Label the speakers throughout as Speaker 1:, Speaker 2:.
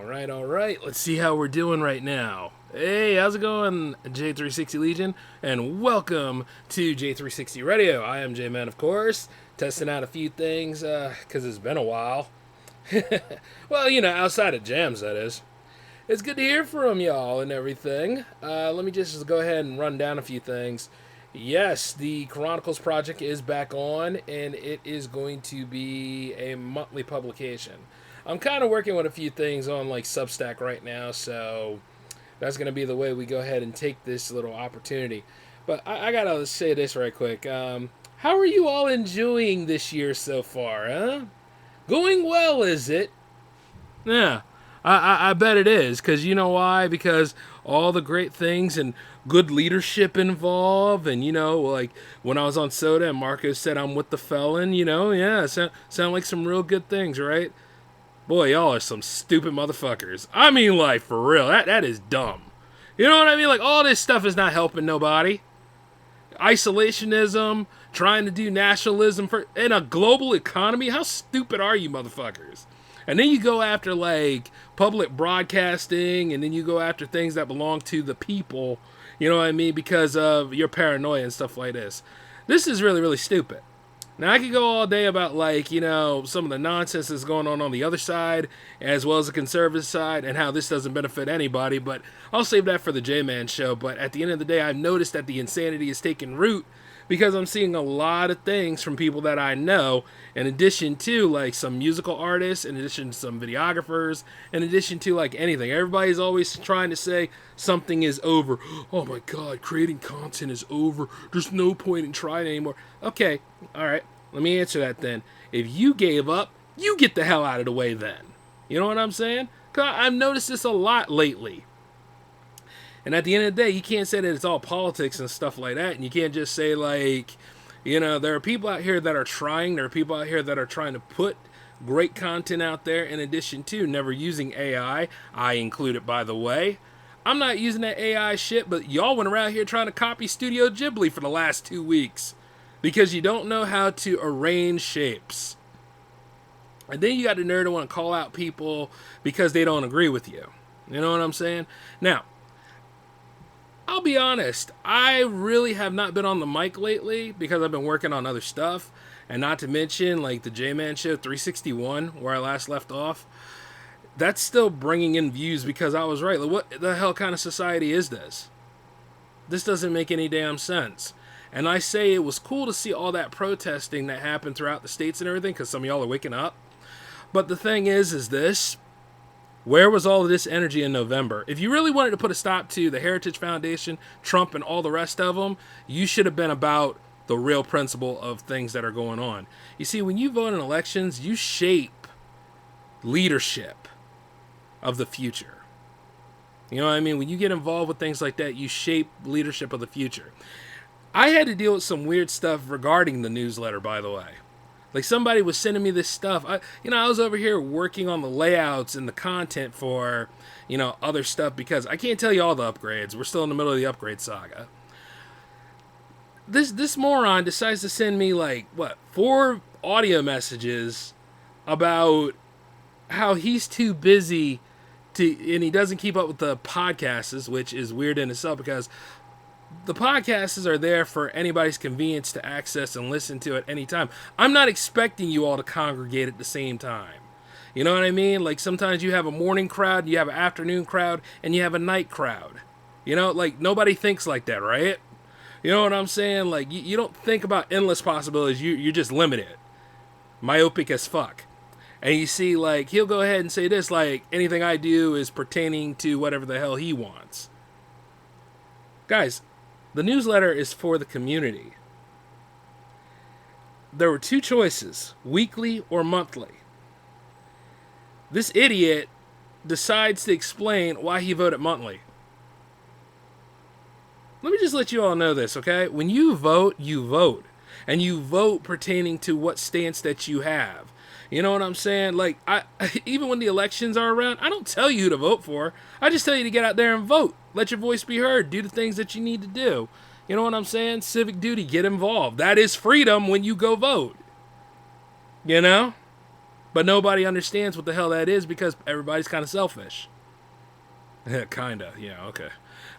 Speaker 1: All right. Let's see how we're doing right now. Hey, how's it going, J360 Legion? And welcome to J360 Radio. I am J-Man, of course, testing out a few things, because it's been a while. Well, outside of jams, that is. It's good to hear from y'all and everything. Let me just go ahead and run down a few things. Yes, the Chronicles project is back on, and it is going to be a monthly publication. I'm kind of working with a few things on like Substack right now, so that's going to be the way we go ahead and take this little opportunity. But I got to say this right quick. How are you all enjoying this year so far, huh? Going well, is it? Yeah, I bet it is, because you know why? Because all the great things and good leadership involved, and like when I was on Soda and Marco said I'm with the felon, yeah, sound like some real good things, right? Boy, y'all are some stupid motherfuckers. I mean, like, for real, that is dumb. You know what I mean? Like, all this stuff is not helping nobody. Isolationism, trying to do nationalism in a global economy. How stupid are you motherfuckers? And then you go after, like, public broadcasting, and then you go after things that belong to the people, you know what I mean, because of your paranoia and stuff like this. This is really, really stupid. Now, I could go all day about, like, some of the nonsense that's going on the other side, as well as the conservative side, and how this doesn't benefit anybody, but I'll save that for the J-Man show. But at the end of the day, I've noticed that the insanity is taking root, because I'm seeing a lot of things from people that I know, in addition to, like, some musical artists, in addition to some videographers, in addition to, like, anything. Everybody's always trying to say something is over. Oh my God, creating content is over. There's no point in trying anymore. Okay, all right, let me answer that then. If you gave up, you get the hell out of the way then. You know what I'm saying? 'Cause I've noticed this a lot lately. And at the end of the day, you can't say that it's all politics and stuff like that. And you can't just say, like, there are people out here that are trying. There are people out here that are trying to put great content out there, in addition to never using AI. I included, by the way. I'm not using that AI shit, but y'all went around here trying to copy Studio Ghibli for the last 2 weeks. Because you don't know how to arrange shapes. And then you got the nerve to want to call out people because they don't agree with you. You know what I'm saying? Now, I'll be honest, I really have not been on the mic lately because I've been working on other stuff. And not to mention, like, the J-Man show 361, where I last left off. That's still bringing in views because I was right. Like, what the hell kind of society is this? This doesn't make any damn sense. And I say it was cool to see all that protesting that happened throughout the states and everything, because some of y'all are waking up. But the thing is this. Where was all of this energy in November? If you really wanted to put a stop to the Heritage Foundation, Trump, and all the rest of them, you should have been about the real principle of things that are going on. You see, when you vote in elections, you shape leadership of the future. You know what I mean? When you get involved with things like that, you shape leadership of the future. I had to deal with some weird stuff regarding the newsletter, by the way. Like, somebody was sending me this stuff. I was over here working on the layouts and the content for, other stuff, because I can't tell you all the upgrades. We're still in the middle of the upgrade saga. This moron decides to send me, 4 audio messages about how he's too busy and he doesn't keep up with the podcasts, which is weird in itself, because the podcasts are there for anybody's convenience to access and listen to at any time. I'm not expecting you all to congregate at the same time. You know what I mean? Like, sometimes you have a morning crowd, you have an afternoon crowd, and you have a night crowd. Nobody thinks like that, right? You know what I'm saying? Like, you don't think about endless possibilities. You're just limited. Myopic as fuck. And you see, like, he'll go ahead and say this, like, anything I do is pertaining to whatever the hell he wants. Guys, the newsletter is for the community. There were 2 choices, weekly or monthly. This idiot decides to explain why he voted monthly. Let me just let you all know this, okay? When you vote, you vote. And you vote pertaining to what stance that you have. You know what I'm saying? Like, even when the elections are around, I don't tell you who to vote for. I just tell you to get out there and vote. Let your voice be heard. Do the things that you need to do. You know what I'm saying? Civic duty. Get involved. That is freedom when you go vote. You know? But nobody understands what the hell that is because everybody's kind of selfish. Kinda, yeah, okay.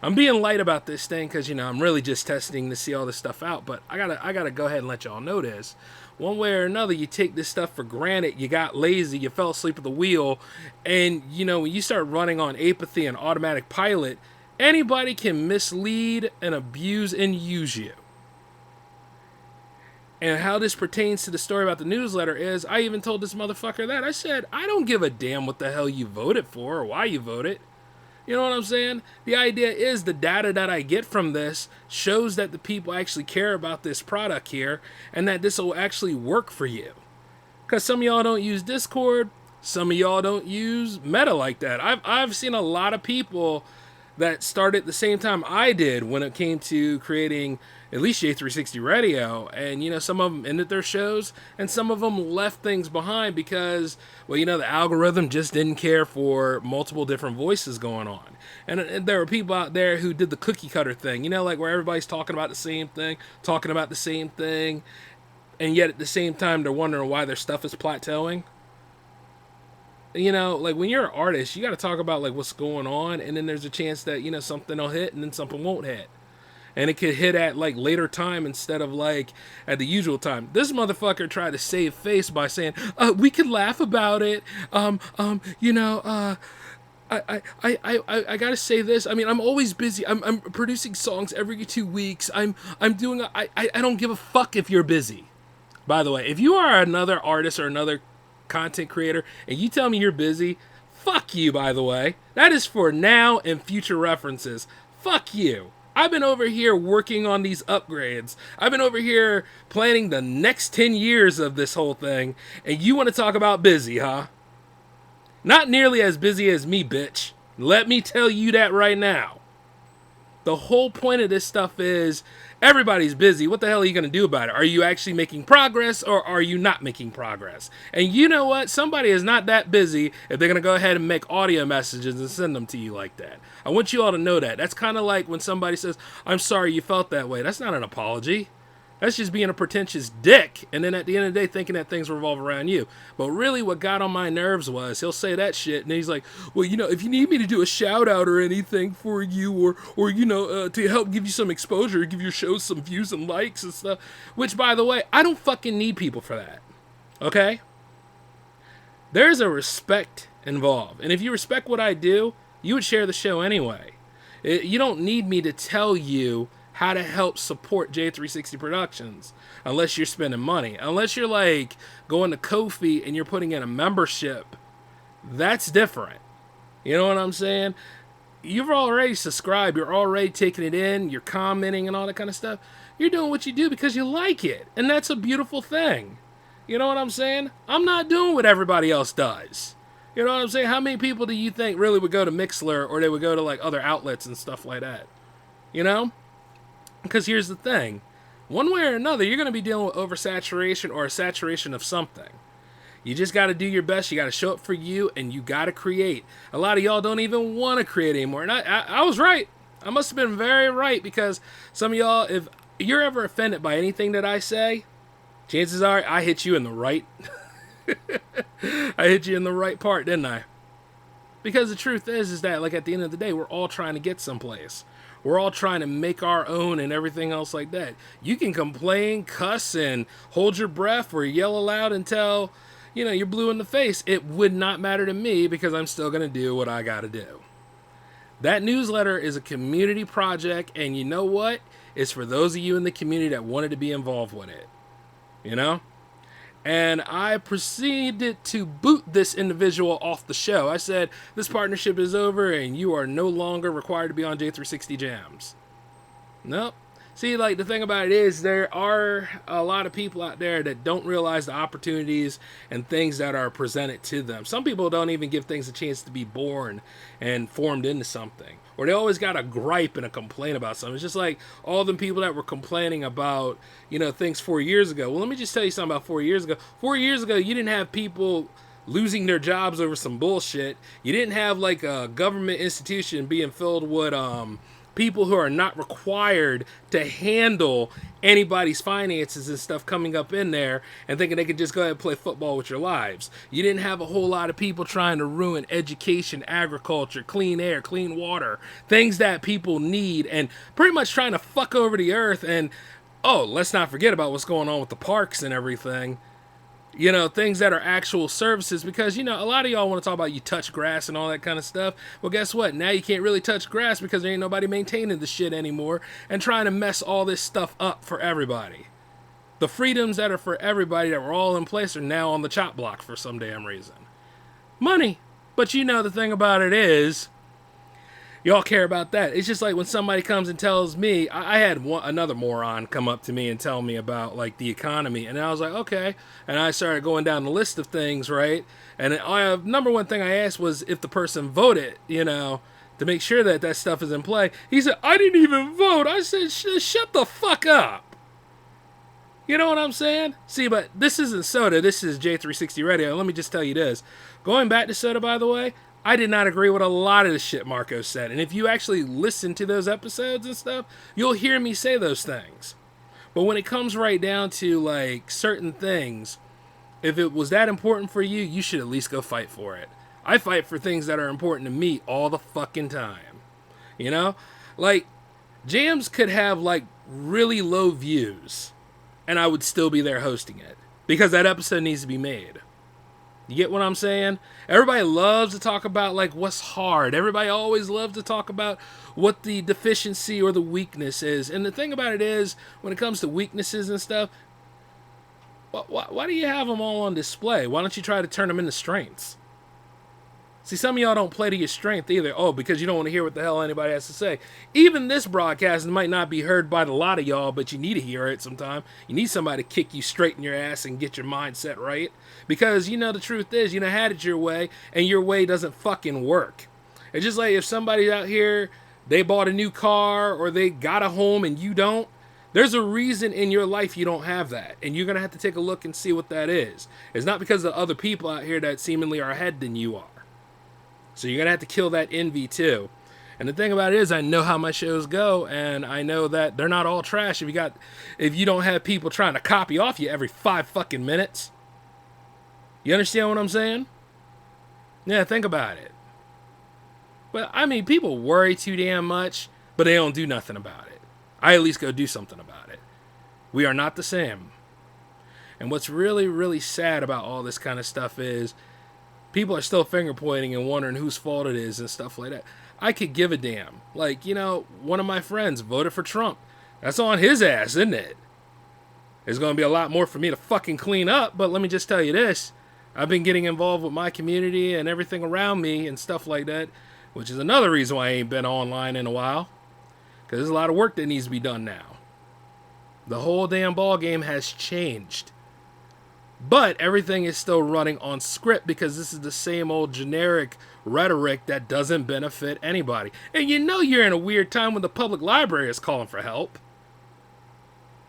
Speaker 1: I'm being light about this thing because, I'm really just testing to see all this stuff out. But I gotta go ahead and let y'all know this. One way or another, you take this stuff for granted. You got lazy. You fell asleep at the wheel. And, when you start running on apathy and automatic pilot, anybody can mislead and abuse and use you. And how this pertains to the story about the newsletter is, I even told this motherfucker that. I said, I don't give a damn what the hell you voted for or why you voted. You know what I'm saying? The idea is the data that I get from this shows that the people actually care about this product here and that this will actually work for you. Because some of y'all don't use Discord. Some of y'all don't use Meta like that. I've seen a lot of people that started at the same time I did when it came to creating at least J360 Radio. And, some of them ended their shows and some of them left things behind because, the algorithm just didn't care for multiple different voices going on. And there were people out there who did the cookie cutter thing, like where everybody's talking about the same thing, and yet at the same time they're wondering why their stuff is plateauing. When you're an artist, you got to talk about what's going on, and then there's a chance that something will hit and then something won't hit, and it could hit at later time instead of at the usual time. This motherfucker tried to save face by saying, we could laugh about it. I gotta say this. I mean, I'm always busy. I'm producing songs every 2 weeks. I don't give a fuck if you're busy. By the way, if you are another artist or another content creator and you tell me you're busy, fuck you, by the way. That is for now and future references. Fuck you. I've been over here working on these upgrades. I've been over here planning the next 10 years of this whole thing, and you want to talk about busy, huh? Not nearly as busy as me, bitch. Let me tell you that right now. The whole point of this stuff is everybody's busy. What the hell are you going to do about it? Are you actually making progress or are you not making progress? And you know what? Somebody is not that busy if they're going to go ahead and make audio messages and send them to you like that. I want you all to know that. That's kind of like when somebody says, I'm sorry you felt that way. That's not an apology. That's just being a pretentious dick, and then at the end of the day thinking that things revolve around you. But really what got on my nerves was he'll say that shit, and then he's like, well, if you need me to do a shout out or anything for you or to help give you some exposure, give your show some views and likes and stuff, which, by the way, I don't fucking need people for that, okay? There's a respect involved, and if you respect what I do, you would share the show anyway. You don't need me to tell you how to help support J360 Productions unless you're spending money. Unless you're going to Ko-fi and you're putting in a membership. That's different. You know what I'm saying? You've already subscribed. You're already taking it in. You're commenting and all that kind of stuff. You're doing what you do because you like it. And that's a beautiful thing. You know what I'm saying? I'm not doing what everybody else does. You know what I'm saying? How many people do you think really would go to Mixlr or they would go to other outlets and stuff like that? Because here's the thing. One way or another, you're going to be dealing with oversaturation or a saturation of something. You just got to do your best. You got to show up for you, and you got to create. A lot of y'all don't even want to create anymore. And I was right. I must have been very right, because some of y'all, if you're ever offended by anything that I say, chances are I hit you in the right. I hit you in the right part, didn't I? Because the truth is that, at the end of the day, we're all trying to get someplace. We're all trying to make our own and everything else like that. You can complain, cuss, and hold your breath or yell aloud until, you're blue in the face. It would not matter to me because I'm still going to do what I got to do. That newsletter is a community project, and you know what? It's for those of you in the community that wanted to be involved with it. And I proceeded to boot this individual off the show. I said, this partnership is over and you are no longer required to be on J360 Jams. Nope. See, the thing about it is there are a lot of people out there that don't realize the opportunities and things that are presented to them. Some people don't even give things a chance to be born and formed into something. Or they always got a gripe and a complaint about something. It's just like all them people that were complaining about, things 4 years ago. Well, let me just tell you something about 4 years ago. 4 years ago, you didn't have people losing their jobs over some bullshit. You didn't have a government institution being filled with people who are not required to handle anybody's finances and stuff coming up in there and thinking they could just go ahead and play football with your lives. You didn't have a whole lot of people trying to ruin education, agriculture, clean air, clean water, things that people need, and pretty much trying to fuck over the earth. And, oh, let's not forget about what's going on with the parks and everything. You know, things that are actual services, because, you know, a lot of y'all want to talk about you touch grass and all that kind of stuff. Well, guess what? Now you can't really touch grass because there ain't nobody maintaining the shit anymore and trying to mess all this stuff up for everybody. The freedoms that are for everybody that were all in place are now on the chop block for some damn reason. Money. But you know, the thing about it is, y'all care about that. It's just like when somebody comes and tells me, I had another moron come up to me and tell me about like the economy, and I was like, okay. And I started going down the list of things, right? And number one thing I asked was if the person voted, you know, to make sure that that stuff is in play. He said, I didn't even vote. I said, shut the fuck up. You know what I'm saying? See, but this isn't soda. This is J360 Radio. Let me just tell you this. Going back to soda, by the way, I did not agree with a lot of the shit Marco said. And if you actually listen to those episodes and stuff, you'll hear me say those things. But when it comes right down to, like, certain things, if it was that important for you, you should at least go fight for it. I fight for things that are important to me all the fucking time. You know? Like, Jams could have, like, really low views, and I would still be there hosting it. Because that episode needs to be made. You get what I'm saying? Everybody loves to talk about, like, what's hard. Everybody always loves to talk about what the deficiency or the weakness is. And the thing about it is, when it comes to weaknesses and stuff, why do you have them all on display? Why don't you try to turn them into strengths? See, some of y'all don't play to your strength either. Oh, because you don't want to hear what the hell anybody has to say. Even this broadcast might not be heard by a lot of y'all, but you need to hear it sometime. You need somebody to kick you straight in your ass and get your mindset right. Because, you know, the truth is, you done had it your way, and your way doesn't fucking work. It's just like if somebody out here, they bought a new car, or they got a home and you don't, there's a reason in your life you don't have that. And you're going to have to take a look and see what that is. It's not because of other people out here that seemingly are ahead than you are. So you're going to have to kill that envy too. And the thing about it is, I know how my shows go, and I know that they're not all trash if you don't have people trying to copy off you every 5 fucking minutes. You understand what I'm saying? Yeah, think about it. Well, I mean, people worry too damn much, but they don't do nothing about it. I at least go do something about it. We are not the same. And what's really, really sad about all this kind of stuff is people are still finger pointing and wondering whose fault it is and stuff like that. I could give a damn. Like, you know, one of my friends voted for Trump. That's on his ass, isn't it? There's going to be a lot more for me to fucking clean up, but let me just tell you this. I've been getting involved with my community and everything around me and stuff like that, which is another reason why I ain't been online in a while. Because there's a lot of work that needs to be done now. The whole damn ball game has changed. But everything is still running on script because this is the same old generic rhetoric that doesn't benefit anybody. And you know you're in a weird time when the public library is calling for help.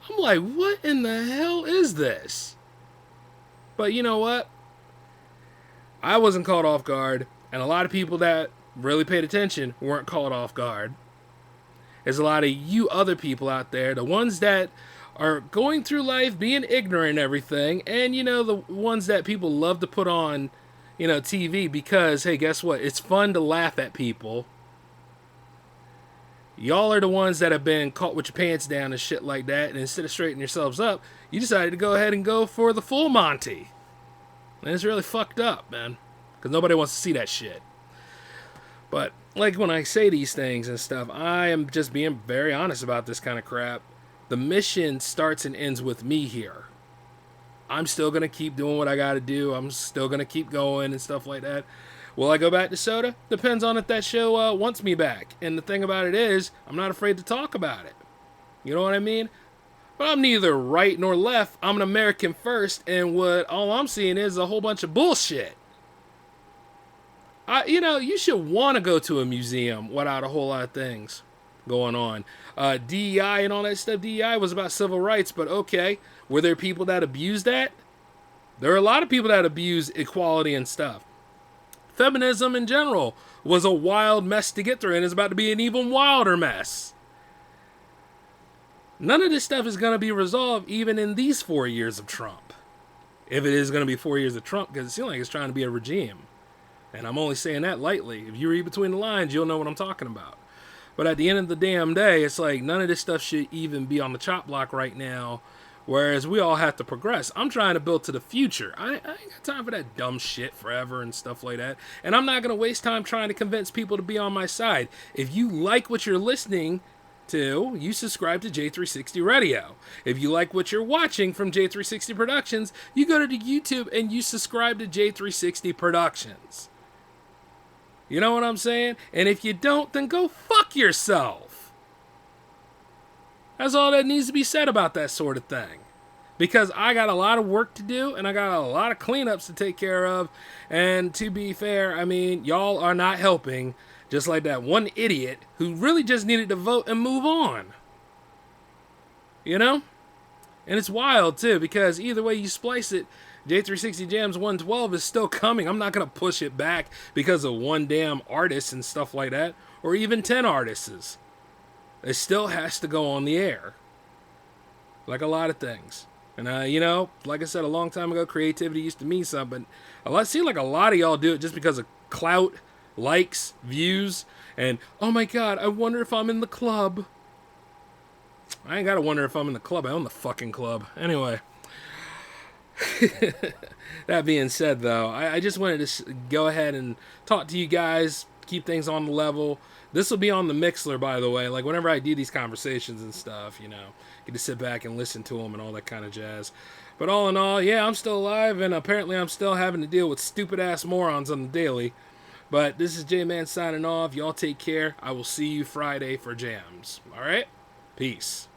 Speaker 1: I'm like, what in the hell is this? But you know what? I wasn't caught off guard, and a lot of people that really paid attention weren't caught off guard. There's a lot of you other people out there, the ones that are going through life being ignorant and everything, and, you know, the ones that people love to put on, you know, TV because, hey, guess what? It's fun to laugh at people. Y'all are the ones that have been caught with your pants down and shit like that, and instead of straightening yourselves up, you decided to go ahead and go for the full Monty. And it's really fucked up, man, because nobody wants to see that shit. But, like, when I say these things and stuff, I am just being very honest about this kind of crap. The mission starts and ends with me here. I'm still going to keep doing what I got to do. I'm still going to keep going and stuff like that. Will I go back to soda? Depends on if that show wants me back. And the thing about it is, I'm not afraid to talk about it. You know what I mean? But I'm neither right nor left. I'm an American first, and all I'm seeing is a whole bunch of bullshit. You know, you should want to go to a museum without a whole lot of things going on. DEI and all that stuff. DEI was about civil rights, but okay. Were there people that abused that? There are a lot of people that abuse equality and stuff. Feminism in general was a wild mess to get through, and it's about to be an even wilder mess. None of this stuff is going to be resolved even in these 4 years of Trump. If it is going to be 4 years of Trump, because it seems like it's trying to be a regime. And I'm only saying that lightly. If you read between the lines, you'll know what I'm talking about. But at the end of the damn day, it's like none of this stuff should even be on the chop block right now, whereas we all have to progress. I'm trying to build to the future. I ain't got time for that dumb shit forever and stuff like that. And I'm not going to waste time trying to convince people to be on my side. If you like what you're listening to, you subscribe to J360 Radio. If you like what you're watching from J360 Productions, you go to the YouTube and you subscribe to J360 Productions. You know what I'm saying? And if you don't, then go fuck yourself. That's all that needs to be said about that sort of thing. Because I got a lot of work to do, and I got a lot of cleanups to take care of. And to be fair, I mean, y'all are not helping. Just like that one idiot who really just needed to vote and move on. You know? And it's wild, too, because either way you splice it, J360 Jams 112 is still coming. I'm not going to push it back because of one damn artist and stuff like that, or even 10 artists. It still has to go on the air. Like a lot of things. And, you know, like I said a long time ago, creativity used to mean something. I see like a lot of y'all do it just because of clout, likes, views, and, oh my God, I wonder if I'm in the club. I ain't got to wonder if I'm in the club. I own the fucking club. Anyway. That being said, though, I just wanted to go ahead and talk to you guys, keep things on the level. This will be on the Mixler, by the way. Like, whenever I do these conversations and stuff, you know, get to sit back and listen to them and all that kind of jazz. But all in all, yeah, I'm still alive, and apparently I'm still having to deal with stupid-ass morons on the daily. But this is J-Man signing off. Y'all take care. I will see you Friday for jams. All right? Peace.